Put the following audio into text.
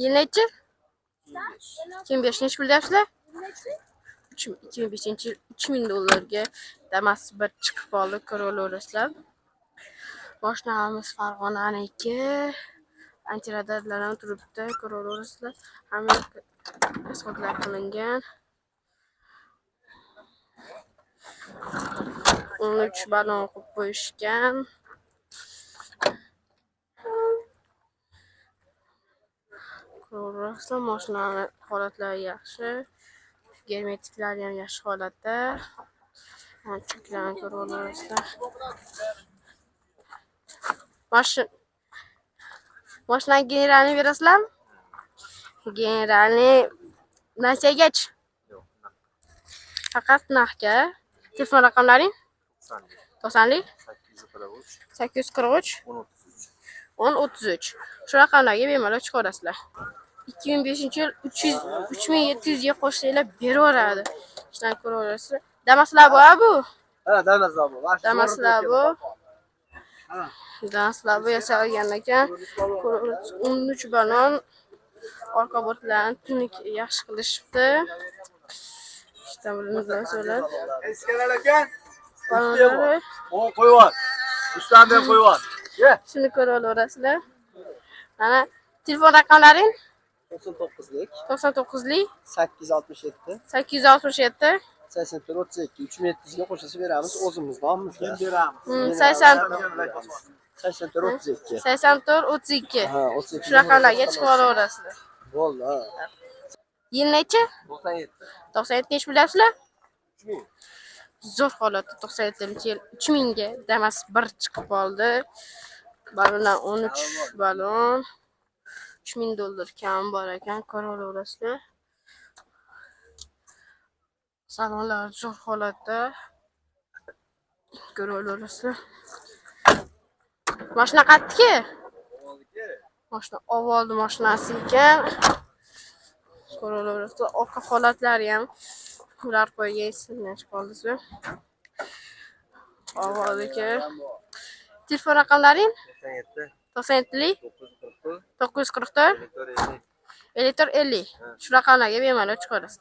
Yil nechi? 2005 nechi pul deyapsizlar? 2005 yil $3000 Damas bir chiqib qoldi, ko'raverasizlar. Mashinamiz Farg'onaniki. Antiradarlar ham turibdi, ko'raverasizlar. Hamma asfaltlar qilingan. 13 ballon qo'yib qo'yishgan. Ko'raverasizlar, mashinani holatlari yaxshi. Germetiklari ham yaxshi holatda. Cheklarni ko'raverasizlar. Mashina generalni berasizlarmi? Generalni nasiyagach. Faqat naqdga. Telefon raqamlaring? 90lik 843 1033. Shu raqamlarga bemalol chiqarasizlar. 2005-yil 3700 ga qo'shsanglar beraveradi. Ishlarni ko'raverasizlar. Damaslar bu? Ha, damaslar bu. Damaslar bu. Damaslar bu yasalgan ekan. 13 ballon. Orqa bortlarini tunik yaxshi qilishibdi. İşte bunu söyler. Eskiler ekan. Ballonlari. O qo'yvar. Ustamdan qo'yvar. Shuni ko'raverasizlar. Mana telefon raqamlaring? 99lik 99lik 867 867 8132 3700 ga qo'shilsa beramiz, o'zimiz nomimizda. Beramiz. 84 82 32. Ha, 32. Shu raqamlarga chiqib olaverasizlar. Bo'ldi. Yil nechi? 97. 97 nechi bilasizlar? 3000. Zo'r holatda 97-yil 3000 ga Damas 1 chiqib qoldi. Ballonlar 13 ballon. $3000 kam bor ekan, ko'raverasizlar. Salonlar zo'r holatda. Ko'raverasizlar. Mashina qaytdiki? Mashina ovoldi mashinasi ekan. Ko'raverasizlar. Orqa holatlari ham ular qo'ygan singan qoldi. Ovoldiki. Telefon raqamlaring? 97lik 944 50. Shu raqamlarga bemalol chiqarasiz.